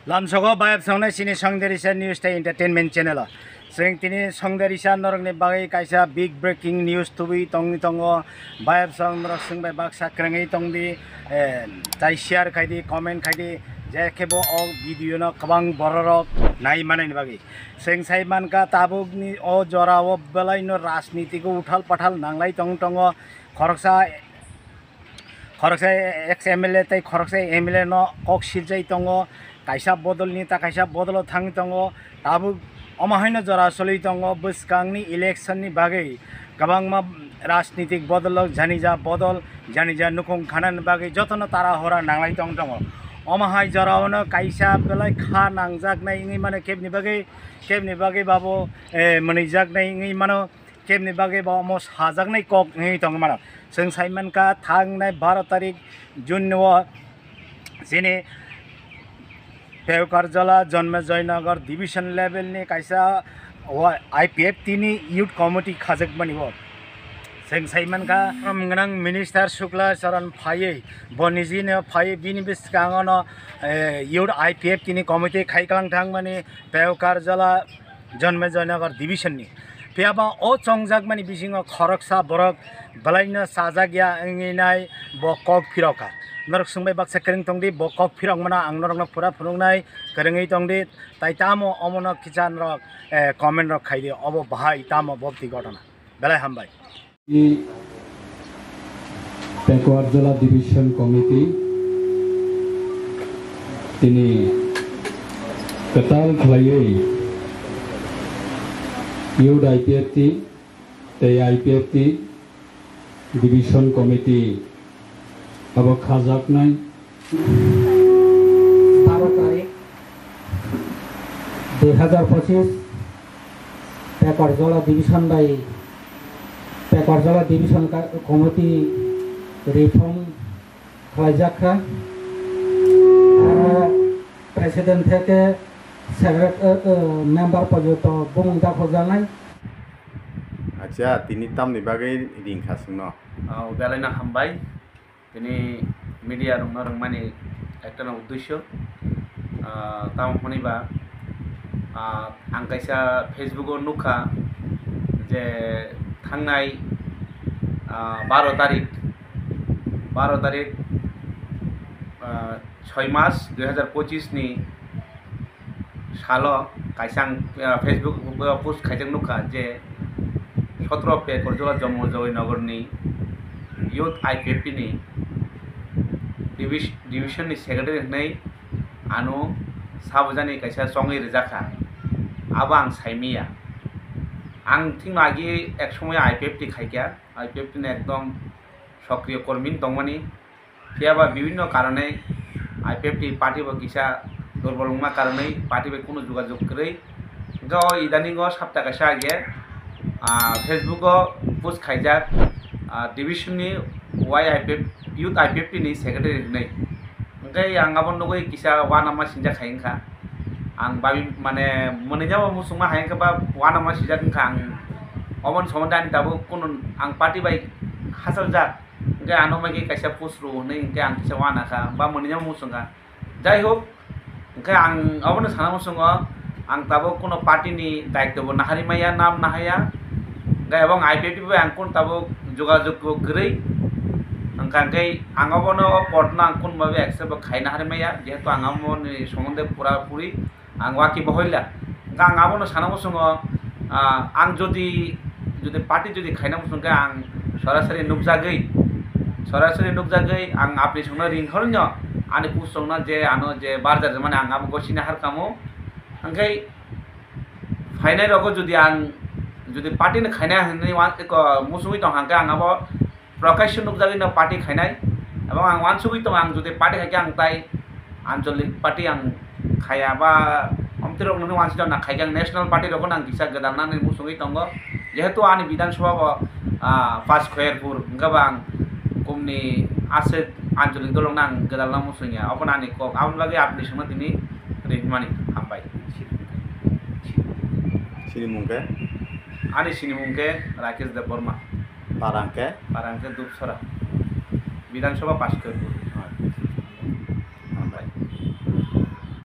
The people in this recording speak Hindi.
Lamsogo bayap songnai sini Songderisa News ta entertainment channel. Sing tini Songderisa norong ni bagai kaisa big breaking news tubi tong tongo bayap song norok sing bay baksa krengai tong di tai share khai di comment khai di jekebo o video no kabang bororok nai manai ni bagi. Sing sai man ka tabuk ni o jora o belai no rajniti ko uthal pathal nanglai tong tongo khoroksa ex MLA tai khoroksa MLA no kok siljai tongo kaisa bodol ni ta kaisa bodol thang tongo tabu amahaina jora soli tongo buskangni election ni bagai kabangma rajnitik bodol janija bodol janija nukung khanan bagai jotono tara hora nanglai tong tongo amahai jora ono kaisa belai kha nangjak nai ngi mane kebni bagai babo manijak nai ngi mano kebni bagai ba mo sajak nai kok ngi tong mano sing saiman ka thang nai 12 tarik June wo sini पेवकारजला जन्म जयनगर डिविजन लेवल ने कैसा IPF तीनी यूथ कमिटी खाजक बनी वो सेंग साइमन का मंगनंग मिनिस्टर शुक्ला चरण फाये बनिजी ने फाये बिनिबिस कांगन यूथ IPF तीनी कमिटी खाइकलांग थांग माने पेवकारजला जन्म जयनगर डिविजन नि पेबा ओ चंगजाक माने बिसिंग खरकसा बरक बलाइन साजागिया इंगिनाय बकक फिरका नरक संबाय बाक्सा करें तंगदी बकक फिरक मना आं नरक पूरा फुरुंनाय करेंगै तंगदी ताइ तामो अमन किसान रक कमेन्ट रक खाइदे अब भाइ तामो बक्ति घटना बेलाय हामबाय पेवकारजला डिविजन कमिटी तिनी कताल खलायै यूथ IPF डिविजन कमिटी अब खाजाक नाय 12 तारीख 2025 पेवकारजला डिविजन कमिटी रिफर्म खालायजाखा प्रेसिडेंट থেকে मेम्बर पर्यन्त बुंदा खजानाय अच्छा तिनी तामनि बागै रिंखासुनो बेलायना हामबाय तिनी मीडिया रंमानि एकटा उद्देश्य ताम हनिबा आं कायसा फेसबुकआव नुखा जे थांनाय 12 तारीख 6 मास 2025 नि सालो कायसा फेसबुक पोस्ट खाइजों नुखा जे 17 पेवकारजला जयनगर नि यूथ IPF नि डिविजन नि सेक्रेटारि नै आनो साबजानि कायसा संगै रजाखा अब आं साइमिया आं थिं आगे एक समय IPF टी खाइया IPF ने एकदम सक्रिय कर्मी दंमनि फियाबा विभिन्न कारणे IPF टी पार्टी बकिसा दुर्बलमा कारणे पार्टी बे कोनो जोगाजोग करै ग इदानिंग सप्ताह कायसा आगे फेसबुक पोस्ट खाइजा डिविजन नि यूथ IPF नि सेक्रेटारि नै ओंखाय आं आबन नगै किसा वानामा सिनजा खायनखा आं बाबि माने मोनैजाबा मुसुमा हायनखा बा वानामा सिजाखा आं अमन समदानि दाबो कोनो आं पार्टी बाय हासल जा ओंखाय आनो मागे कायसा पोस्ट रो नै ओंखाय आं किसा वानाखा बा मोनैजाबा मुसुंगा जाय होक ओंखाय आं अबनो साना मुसुंगा आं दाबो कोनो पार्टी नि दायित्व नाहारिमाया नाम नाहाया এবং IPF बे आं कोन ताबो जोगाजोग गरै ओंखाय आं अबनो पटना आं कोन माबे एक्सेप्ट खायना हारिमाया जेहेतु आं अमन सम्बन्धे पूरा पूरी आं वाकि बहैला आं अबनो साना मुसुंगा आं जदि पार्टी जदि खायना मुसुंगा आं सरासरि नुकजागै आं आपनि संना रिंहरनो आनि पुसंना जे आनो जे बारजार माने आं आबो गसिना हारकामो ओंखाय फाइनाल रगो जदि पार्टी ने खायना हनै मुसुङै दं हांखा आं अब प्रकाश नुकजागै न पार्टी खायनाय एबं आं वानसुगै दं आं जदि पार्टी खायखा आं ताइ आंचलिक पार्टी आं खाया बा अमतिरक ननि वानसि दं ना खायखा नेशनल पार्टी रखन आं किसा गदानानै मुसुङै दं जेहेतु आनि विधानसभा पास खयरपुर ओंखाबा आं कुमनि आसे आंचलिक दलं आं गदालना मुसुङिया अपन आनि कक आउन बागै आपनि संना दिनै रेजमानि हामबाय सिनि मुंके आनि सिनि मुंके राकेश देव वर्मा पारांके दुपसरा विधानसभा पास खयरपुर